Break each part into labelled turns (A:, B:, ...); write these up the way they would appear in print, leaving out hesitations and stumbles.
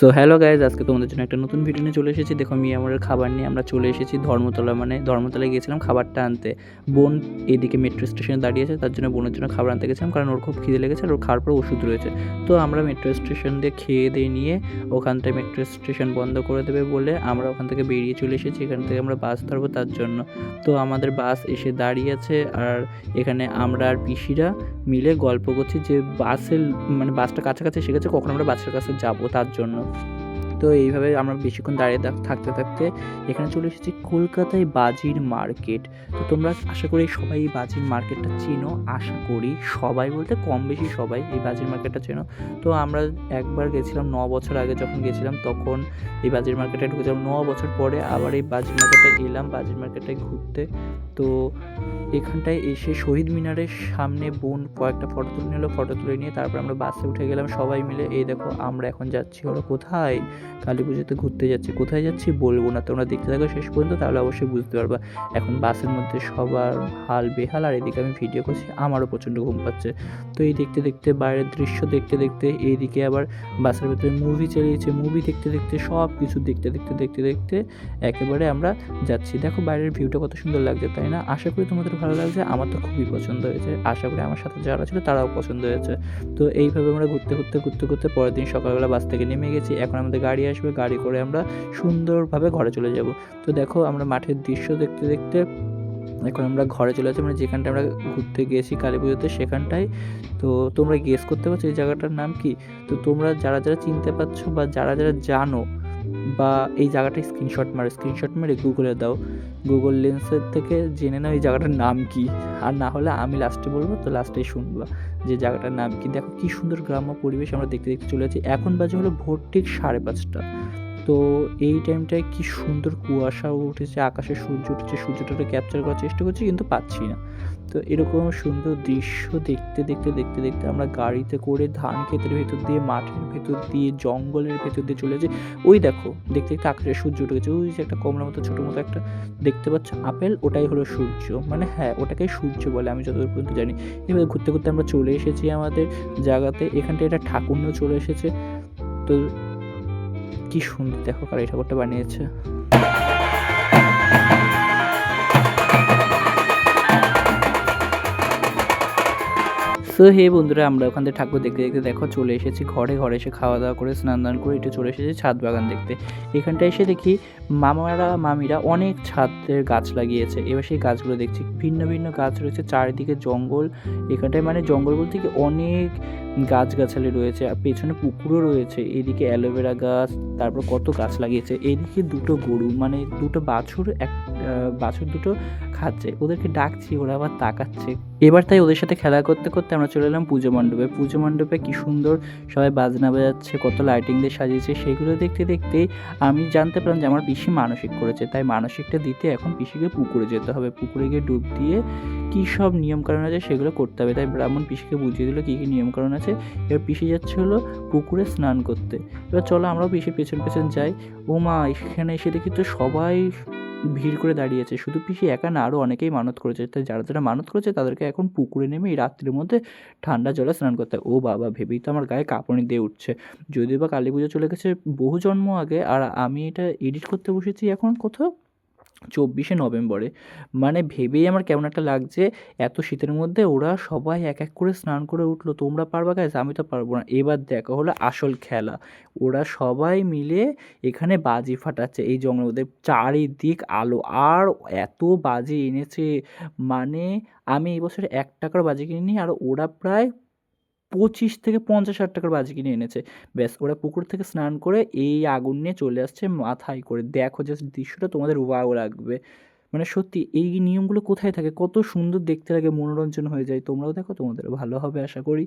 A: So hello guys, আজকে তোমাদের জন্য একটা নতুন ভিডিও নিয়ে চলে এসেছি। দেখো মিয়ামরের খাবার নিয়ে আমরা চলে এসেছি ধর্মতলা, মানে ধর্মতলায় গিয়েছিলাম খাবারটা আনতে। বোন এদিকে মেট্রো স্টেশনে দাঁড়িয়েছে, তার জন্য বোনের জন্য খাবার আনতে গেছিলাম, কারণ ওর খুব খিদে লেগেছে আর ওর খাওয়ার পর ওষুধ রয়েছে। তো আমরা মেট্রো স্টেশন দিয়ে খেয়ে দিয়ে নিয়ে ওখানটায় মেট্রো স্টেশন বন্ধ করে দেবে বলে আমরা ওখান থেকে বেরিয়ে চলে এসেছি। এখান থেকে আমরা বাস ধরবো তার জন্য। তো আমাদের বাস এসে দাঁড়িয়েছে আর এখানে আমরা আর পিসিরা মিলে গল্প করছি যে বাসের মানে বাসটা কাছাকাছি এসে গেছে, কখন আমরা বাসের কাছে যাবো তার জন্য। তো এইভাবে আমরা বেশিক্ষণ দাঁড়িয়ে থাকতে থাকতে এখানে চলে এসেছি কলকাতায় বাজির মার্কেট। তো তোমরা আশা করি সবাই এই বাজির মার্কেটটা চেনো, আশা করি সবাই বলতে কম বেশি সবাই এই বাজির মার্কেটটা চেনো। তো আমরা একবার গেছিলাম 9 বছর আগে, যখন গেছিলাম তখন এই বাজির মার্কেটে ঢুকেছিলাম। 9 বছর পরে আবার এই বাজির মার্কেটে এলাম, বাজির মার্কেটটায় ঘুরতে। তো এখানটায় এসে শহীদ মিনারের সামনে বোন কয়েকটা ফটো তুলে নিল, ফটো তুলে নিয়ে তারপর আমরা বাসে উঠে গেলাম সবাই মিলে। এই দেখো আমরা এখন যাচ্ছি হলো কোথায়, কালী পুজোতে ঘুরতে যাচ্ছি। কোথায় যাচ্ছি বলবো না, তোমরা দেখতে থাকো শেষ পর্যন্ত, তাহলে অবশ্যই বুঝতে পারবা। এখন বাসের মধ্যে সবার হাল বেহাল, আর এদিকে আমি ভিডিও করছি, আমারও প্রচণ্ড ঘুম পাচ্ছে। তো এই দেখতে দেখতে বাইরের দৃশ্য দেখতে দেখতে এইদিকে আবার বাসের ভেতরে মুভি চালিয়েছে, মুভি দেখতে দেখতে সব কিছু দেখতে দেখতে দেখতে দেখতে একেবারে আমরা যাচ্ছি। দেখো বাইরের ভিউটা কত সুন্দর লাগছে, তাই না? আশা করি তোমাদের ভালো লাগছে, আমার তো খুবই পছন্দ হয়েছে। আশা করি আমার সাথে যারা ছিল তারাও পছন্দ হয়েছে। তো এইভাবে আমরা ঘুরতে ঘুরতে ঘুরতে ঘুরতে পরের দিন সকালবেলা বাস থেকে নেমে গেছি। এখন আমাদের গাড়ি আসবে, গাড়ি করে আমরা সুন্দরভাবে ঘরে চলে যাব। তো দেখো আমরা মাঠের দৃশ্য দেখতে দেখতে এখন আমরা ঘরে চলে যাচ্ছি, মানে যেখানটা আমরা ঘুরতে গিয়েছি কালী পুজোতে সেখানটায়। তো তোমরা গেস করতে পারছো এই জায়গাটার নাম কি? তো তোমরা যারা যারা চিনতে পারছো বা যারা যারা জানো বা এই জায়গাটায় স্ক্রিনশট মেরে গুগলে দাও, গুগল লেন্সের থেকে জেনে নাও এই জায়গাটার নাম কি। আর না হলে আমি লাস্টে বলবো, তো লাস্টেই শুনবা যে জায়গাটার নাম কি। দেখো কি সুন্দর গ্রাম্য পরিবেশ আমরা দেখতে দেখতে চলে যাচ্ছি। এখন বাজে হলো ভোর ঠিক 5:30। তো এই টাইমটায় কি সুন্দর কুয়াশা উঠেছে, আকাশে সূর্য উঠেছে, সূর্যটাকে ক্যাপচার করার চেষ্টা করছি কিন্তু পাচ্ছি না। তো এরকম সুন্দর দৃশ্য দেখতে দেখতে দেখতে দেখতে আমরা গাড়িতে করে ধান ক্ষেতের ভেতর দিয়ে, মাঠের ভেতর দিয়ে, জঙ্গলের ভেতর দিয়ে চলে যাই। ওই দেখো দেখতে দেখতে আকাশে সূর্য উঠে গেছে, ওই যে একটা কমলার মতো ছোটো মতো একটা দেখতে পাচ্ছ আপেল, ওটাই হলো সূর্য। মানে হ্যাঁ, ওটাকেই সূর্য বলে আমি যতদূর পর্যন্ত জানি। এবার ঘুরতে ঘুরতে আমরা চলে এসেছি আমাদের জায়গাতে। এখানটা এটা ঠাকুর নিয়েও চলে এসেছে। তো কি সুন্দর দেখো কার এই ঠাকুরটা বানিয়েছে। সো হে বন্ধুরা, আমরা ওখান থেকে ঠাকুর দেখতে দেখতে দেখো চলে এসেছি ঘরে। ঘরে এসে খাওয়া দাওয়া করে স্নান দান করে একটু চলে এসেছি ছাদ বাগান দেখতে। এখানটা এসে দেখি মামারা মামিরা অনেক ছাদের গাছ লাগিয়েছে। এবার সেই গাছগুলো দেখছি, ভিন্ন ভিন্ন গাছ রয়েছে, চারিদিকে জঙ্গল। এখানটায় মানে জঙ্গল বলতে কি অনেক গাছগাছালি রয়েছে, আর পেছনে পুকুরও রয়েছে। এদিকে অ্যালোভেরা গাছ, তারপর কত গাছ লাগিয়েছে। এদিকে দুটো গরু, মানে দুটো বাছুর, বাছুর দুটো খাচ্ছে, ওদেরকে ডাকছি, ওরা আবার তাকাচ্ছে। এবার তাই ওদের সাথে খেলা করতে করতে আমরা চলে এলাম পুজো মণ্ডপে। পুজো মণ্ডপে কি সুন্দর সবাই বাজনা বাজাচ্ছে, কত লাইটিং দিয়ে সাজিয়েছে। সেগুলো দেখতে দেখতে আমি জানতে পারলাম যে আমার পিসি মানসিক করেছে, তাই মানসিকটা দিতে এখন পিসিকে পুকুরে যেতে হবে। পুকুরে গিয়ে ডুব দিয়ে কী সব নিয়মকানুন আছে সেগুলো করতে হবে। তাই ব্রাহ্মণ পিসিকে বুঝিয়ে দিল কী কী নিয়মকানুন আছে। এবার পিসি যাচ্ছে হলো পুকুরে স্নান করতে। এবার চলো আমরাও পিসির পেছন পেছন যাই। ও মা, এখানে এসে দেখি তো সবাই ভিড় করে দাঁড়িয়েছে। শুধু পিসি একা না, আরও অনেকেই মানত করেছে। তাই যারা যারা মানত করেছে তাদেরকে এখন পুকুরে নেমে এই রাত্রির মধ্যে ঠান্ডা জলে স্নান করতে হয়। ও বাবা, ভেবেই তো আমার গায়ে কাঁপুনি দিয়ে উঠছে। যদিও বা কালী পুজো চলে গেছে বহু জন্ম আগে, আর আমি এটা এডিট করতে বসেছি এখন কোথাও 24শে নভেম্বরে। মানে ভেবেই আমার কেমন একটা লাগছে, এত শীতের মধ্যে ওরা সবাই এক এক করে স্নান করে উঠলো। তোমরা পারবা গাইস? আমি তো পারবো না। এবার দেখা হলো আসল খেলা। ওরা সবাই মিলে এখানে বাজি ফাটাচ্ছে এই জঙ্গলের মধ্যে, চারিদিক আলো, আর এত বাজি এনেছে। মানে আমি এই বছর 1 টাকার বাজি কিনিনি, আর ওরা প্রায় 25 থেকে 50 হাজার টাকার বাজি কিনে এনেছে। ব্যাস, ওরা পুকুর থেকে স্নান করে এই আগুন নিয়ে চলে আসছে মাথায় করে। দেখো জাস্ট দৃশ্যটা, তোমাদের ওয়াও লাগবে। মানে সত্যি এই নিয়মগুলো কোথায় থাকে, কত সুন্দর দেখতে লাগে, মনোরঞ্জন হয়ে যায়। তোমরাও দেখো, তোমাদের ভালো হবে আশা করি।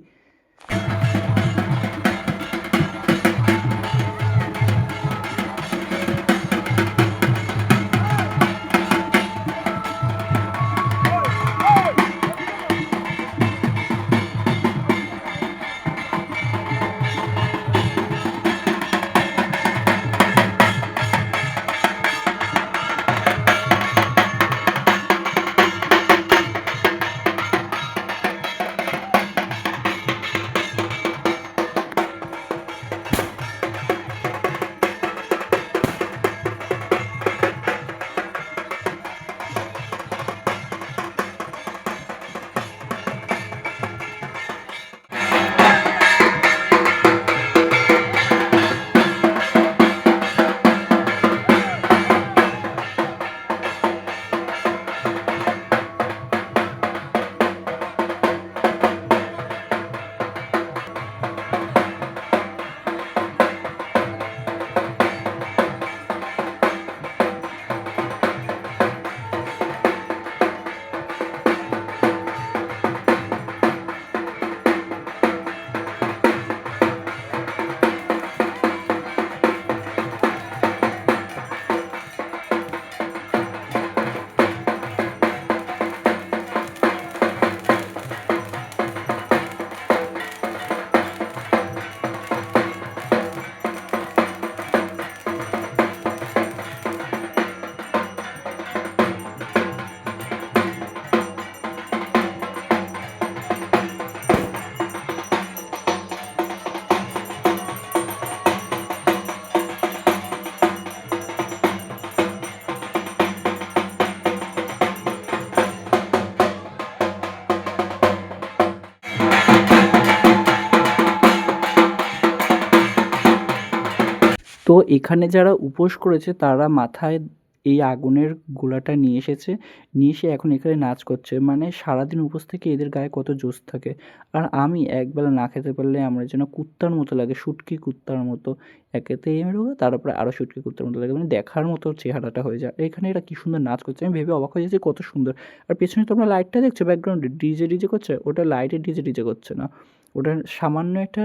A: তো এখানে যারা উপোস করেছে তারা মাথায় এই আগুনের গোলাটা নিয়ে এসেছে, নিয়ে এসে এখন এখানে নাচ করছে। মানে সারাদিন উপোস থেকে এদের গায়ে কত জোশ থাকে। আর আমি একবেলা না খেতে পারলে আমার যেন কুত্তার মতো লাগে, শুটকি কুত্তার মতো। একেতে এই রোগে তার উপরে আরও শুটকি কুত্তার মতো লাগে, মানে দেখার মতো চেহারাটা হয়ে যায়। আর এখানে এরা কী সুন্দর নাচ করছে, আমি ভেবে অবাক হয়ে যাচ্ছি কত সুন্দর। আর পেছনে তোমরা লাইটটা দেখছো ব্যাকগ্রাউন্ডে, ডিজে করছে, ওটা লাইটের ডিজে করছে না, ওটা সামান্য একটা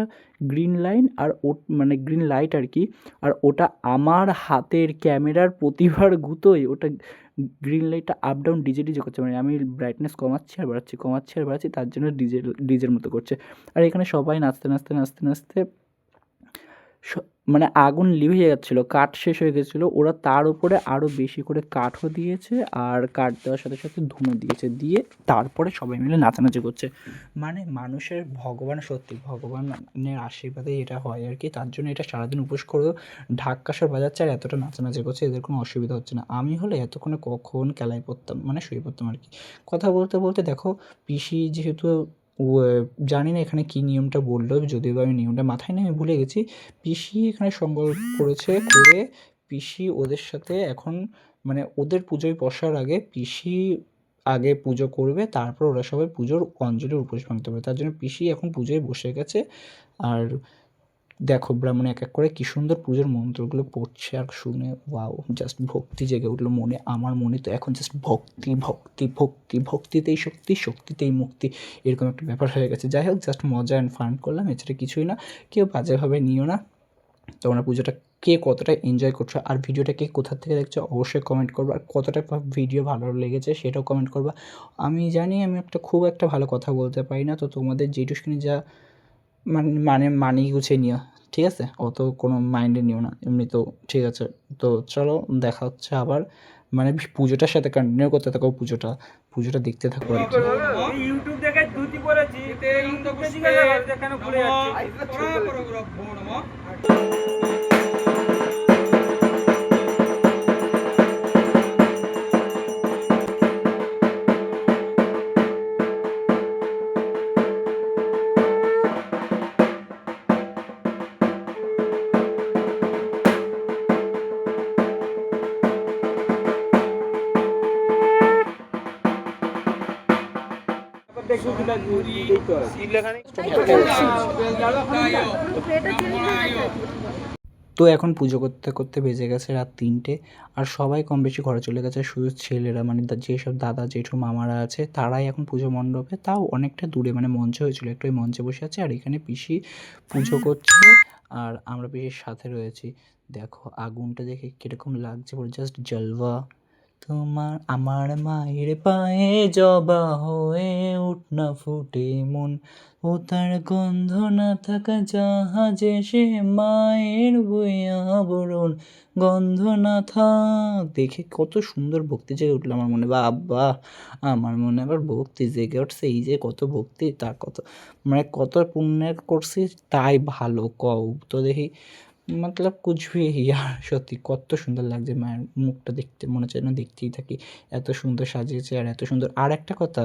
A: গ্রিন লাইন আর মানে গ্রিন লাইট আর কি। আর ওটা আমার হাতের ক্যামেরার প্রতিভার গুঁতোয় ওটা গ্রিন লাইটটা আপ ডাউন ডিজে করছে। মানে আমি ব্রাইটনেস কমাচ্ছি আর বাড়াচ্ছি, কমাচ্ছি আর বাড়াচ্ছি, তার জন্য ডিজের মতো করছে। আর এখানে সবাই নাচতে নাচতে নাচতে নাচতে স মানে আগুন নিভে যাচ্ছিলো, কাঠ শেষ হয়ে গেছিলো। ওরা তার উপরে আরও বেশি করে কাঠও দিয়েছে, আর কাঠ দেওয়ার সাথে সাথে ধুনো দিয়েছে, দিয়ে তারপরে সবাই মিলে নাচানাচি করছে। মানে মানুষের ভগবান, সত্যি ভগবানের আশীর্বাদে এটা হয় আর কি। তার জন্য এটা সারাদিন উপোস করেও ঢাক কাসর বাজাচ্ছে আর এতটা নাচানাচি করছে, এদের কোনো অসুবিধা হচ্ছে না। আমি হলে এতক্ষণে কখন কেলায় পড়তাম, মানে শুয়ে পড়তাম আর কি। কথা বলতে বলতে দেখো পিসি যেহেতু জানি না এখানে কী নিয়মটা বললো, যদিও বা আমি নিয়মটা মাথায় নেই, আমি ভুলে গেছি। পিসি এখানে সংকল্প করেছে, করে পিসি ওদের সাথে এখন মানে ওদের পুজোয় বসার আগে পিসি আগে পুজো করবে, তারপর ওরা সবাই পুজোর অঞ্জলির উপোস ভাঙতে পারবে। তার জন্য পিসি এখন পুজোয় বসে গেছে। আর দেখো ব্রাহ্মণ এক এক করে কী সুন্দর পুজোর মন্ত্রগুলো পড়ছে, আর শুনে ওয়াও, জাস্ট ভক্তি জেগে উঠলো মনে। আমার মনে তো এখন জাস্ট ভক্তি ভক্তি ভক্তি, ভক্তিতেই শক্তি, শক্তিতেই মুক্তি, এরকম একটা ব্যাপার হয়ে গেছে। যাই হোক, জাস্ট মজা অ্যান্ড ফান করলাম, এছাড়া কিছুই না। কেউ বাজেভাবে নিও না। তোমরা পুজোটা কে কতটা এনজয় করছো, আর ভিডিওটা কে কোথা থেকে দেখছো অবশ্যই কমেন্ট করবা। আর কতটা ভিডিও ভালো লেগেছে সেটাও কমেন্ট করবা। আমি জানি আমি খুব একটা ভালো কথা বলতে পারি না, তো তোমাদের যেটুকুনি যা মানিয়ে গুছিয়ে নিও, ঠিক আছে? অত কোনো মাইন্ডে নিও না, এমনি তো ঠিক আছে। তো চলো, দেখা হচ্ছে আবার, মানে পুজোটার সাথে কন্টিনিউ করতে থাকো, পুজোটা দেখতে থাকো আর কি।
B: ইউটিউব দেখে ধুতি পরেছি, ইউটিউবে জিজ্ঞাসা কর যেখানে ভুলে যাচ্ছি।
A: তো এখন পুজো করতে করতে বেজে গেছে রাত 3টে, আর সবাই কম বেশি ঘরে চলে গেছে, শুধু ছেলেরা মানে যেসব দাদা জেঠু মামারা আছে তারাই এখন পুজো মণ্ডপে, তাও অনেকটা দূরে, মানে মঞ্চ হয়েছিল একটু, ওই মঞ্চে বসে আছে। আর এখানে পিসি পুজো করছে আর আমরা পিসির সাথে রয়েছি। দেখো আগুনটা দেখে কীরকম লাগছে, পুরো জাস্ট জলওয়া। আমার মায়ের পায়ে জবা হয়ে উঠ না ফুটে মন, ও তার গন্ধ না থাকা জাহাজে সে মায়ের বইয়া আবরণ, গন্ধ না থাক। দেখে কত সুন্দর ভক্তি জেগে উঠলো আমার মনে, বাবা আমার মনে আবার ভক্তি জেগে উঠছে। এই যে কত ভক্তি, তার কত মানে কত পুণ্যের করছি তাই ভালো কও তো দেখি, মতলব কুছ ভি ইয়ার। সত্যি কত সুন্দর লাগছে মায়ের মুখটা দেখতে, মনে হচ্ছে যেন দেখতেই থাকি, এত সুন্দর সাজিয়েছে আর এত সুন্দর। আর একটা কথা,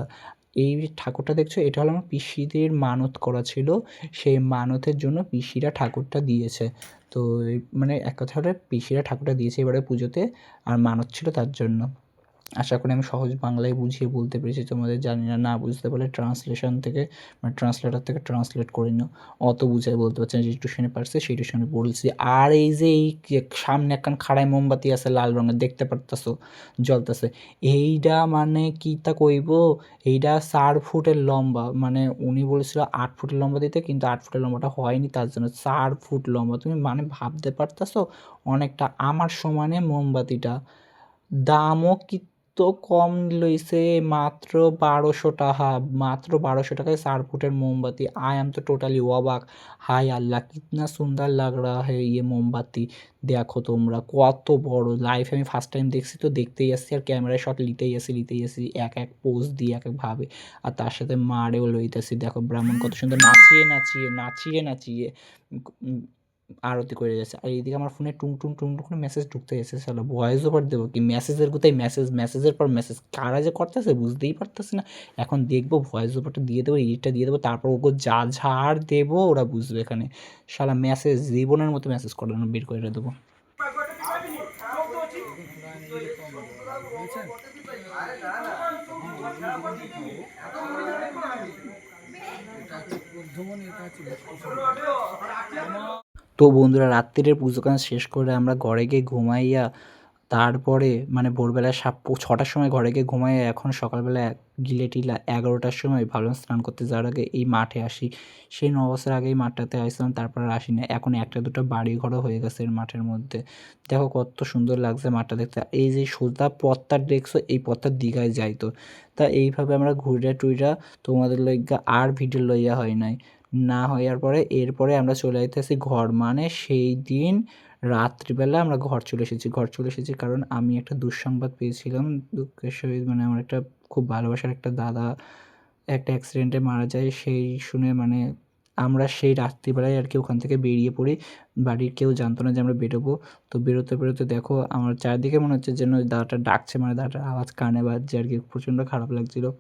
A: এই ঠাকুরটা দেখছো, এটা হলো আমার পিসিদের মানত করা ছিল, সেই মানতের জন্য পিসিরা ঠাকুরটা দিয়েছে। তো মানে এক কথা হলো পিসিরা ঠাকুরটা দিয়েছে এবারে পুজোতে, আর মানত ছিল তার জন্য। আশা করি আমি সহজ বাংলায় বুঝিয়ে বলতে পেরেছি তোমাদের। জানি না, না বুঝতে পারলে ট্রান্সলেশন থেকে মানে ট্রান্সলেটর থেকে ট্রান্সলেট করে নিও। অত বুঝাই বলতে পারছি না, যে টিউশনে পারছে সেই টিউশনে বলছি। আর এই যে এই সামনে একখান খাড়ায় মোমবাতি আছে লাল রঙের, দেখতে পারতাছো জ্বলতেছে, এইটা মানে কী তা কইব, এইটা 4 ফুটের লম্বা। মানে উনি বলেছিল 8 ফুটের লম্বা দিতে, কিন্তু 8 ফুটের লম্বাটা হয়নি, তার জন্য 4 ফুট লম্বা। তুমি মানে ভাবতে পারতাছো অনেকটা আমার সমানে মোমবাতিটা। দামও তো কম লইছে, মাত্র 1200 টাকা, মাত্র 1200 টাকায় 4 ফুটের মোমবাতি। আই এম তো টোটালি অবাক। হায় আল্লাহ, কিতনা সুন্দর লাগ রাহা है ये মোমবাতি। দেখো তোমরা কত বড়, লাইফে আমি ফার্স্ট টাইম দেখছি, তো দেখতেই আসছি আর ক্যামেরায় শট লিতেই আসি, এক এক পোজ দিয়ে এক একভাবে, আর তার সাথে মারেও লইতেছি। দেখো ব্রাহ্মণ কত সুন্দর নাচিয়ে আরতি করে যাচ্ছে, আর এইদিকে আমার ফোনে টুং টুং টুং টুং করে মেসেজ ঢুকতে যাচ্ছে। শালা ভয়েস ওভার দেবো কি, মেসেজের কোথায় মেসেজ, মেসেজের পর মেসেজ, কারা যে করতেছে বুঝতেই পারতেছি না। এখন দেখবো ভয়েস ওভারটা দিয়ে দেবো, এডিটটা দিয়ে দেবো, তারপর ওকে যা ঝাড় দেবো ওরা বুঝবে এখানে। শালা মেসেজ জীবনের মতো মেসেজ করানো বের করে দেবো। তো বন্ধুরা রাত্রিরের পুজো-কাজ শেষ করে আমরা ঘরে গিয়ে ঘুমাইয়া তারপরে মানে ভোরবেলা 6টার সময় ঘরে গিয়ে ঘুমাইয়া এখন সকালবেলা গিলে-টিলে 11টার সময় ভাবলাম স্নান করতে যাওয়ার আগে এই মাঠে আসি। সেই 9 বছর আগে এই মাঠটাতে আসছিলাম, তারপর আর আসি না। এখন 1টা-2টা বাড়িঘরও হয়ে গেছে এর মাঠের মধ্যে। দেখো কত সুন্দর লাগছে মাঠটা দেখতে। এই যে সোজা পথটা দেখছো, এই পথটা দীঘায় যাইতো। তা এইভাবে আমরা ঘুইরা-টুইরা তোমাদের লইগ্যা আর ভিডিও লইয়া হয় নাই। না হইয়ার পরে এরপরে আমরা চলে যাইতেছি ঘর। মানে সেই দিন রাত্রিবেলা আমরা ঘর চলে এসেছি কারণ আমি একটা দুঃসংবাদ পেয়েছিলাম। দুঃখের সহিত মানে আমার একটা খুব ভালোবাসার একটা দাদা একটা অ্যাক্সিডেন্টে মারা যায়। সেই শুনে মানে আমরা সেই রাত্রিবেলায় আর কি ওখান থেকে বেরিয়ে পড়ি। বাড়ির কেউ জানতো না যে আমরা বেরোবো। তো বেরোতে দেখো আমার চারদিকে মনে হচ্ছে যেন ওই দাদাটা ডাকছে, মানে দাদাটার আওয়াজ কানে বাজছে আর কি, প্রচণ্ড খারাপ লাগছিলো।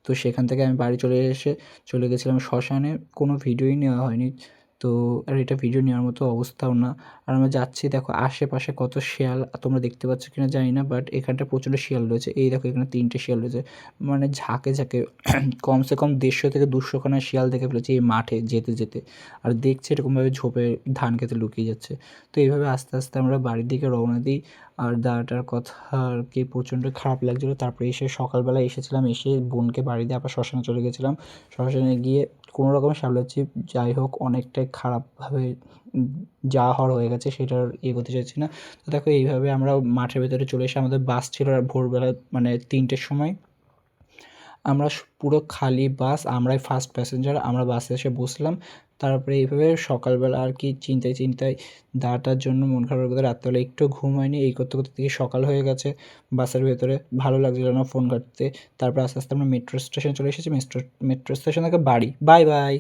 A: তো সেখান থেকে আমি বাড়ি চলে গেছিলাম শ্মশানে। কোনো ভিডিওই নেওয়া হয়নি। তো আর এটা ভিডিও নেওয়ার মতো অবস্থাও না। আর আমরা যাচ্ছি দেখো আশেপাশে কত শেয়াল তোমরা দেখতে পাচ্ছ কিনা জানি না, বাট এখানটায় প্রচণ্ড শিয়াল রয়েছে। এই দেখো এখানে 3টে শিয়াল রয়েছে, মানে ঝাঁকে কমসে কম 150 থেকে 200 খানা শিয়াল দেখে ফেলেছি এই মাঠে যেতে। আর দেখছি এরকমভাবে ঝোপে ধান খেতে লুকিয়ে যাচ্ছে। তো এইভাবে আস্তে আমরা বাড়ির দিকে রওনা দিই। আর দাদাটার কথা আর কি প্রচণ্ড খারাপ লাগছিলো। তারপরে এসে সকালবেলা এসেছিলাম, এসে বোনকে বাড়ি দিয়ে আবার শ্মশানে চলে গেছিলাম। শ্মশানে গিয়ে কোনো রকমে সামলাচ্ছি। যাই হোক অনেকটাই খারাপভাবে যা হওয়ার হয়ে গেছে সেটা আর এগোতে চাইছি না। তো দেখো এইভাবে আমরা মাঠের ভেতরে চলে এসে আমাদের বাস ছিল আর ভোরবেলা মানে 3টের সময়। আমরা পুরো খালি বাস, আমরাই ফার্স্ট প্যাসেঞ্জার। আমরা বাসে এসে বসলাম। তারপরে এইভাবে সকালবেলা আর কি চিন্তায় দাঁড়াটার জন্য মন খারাপের কথা, রাত্রেবেলা একটু ঘুম হয়নি। এই করতে দেখি সকাল হয়ে গেছে বাসের ভেতরে। ভালো লাগছিল না ফোন ঘাঁটতে। তারপর আস্তে আমরা মেট্রো স্টেশনে চলে এসেছি। মেট্রো স্টেশন থেকে বাড়ি। বাই।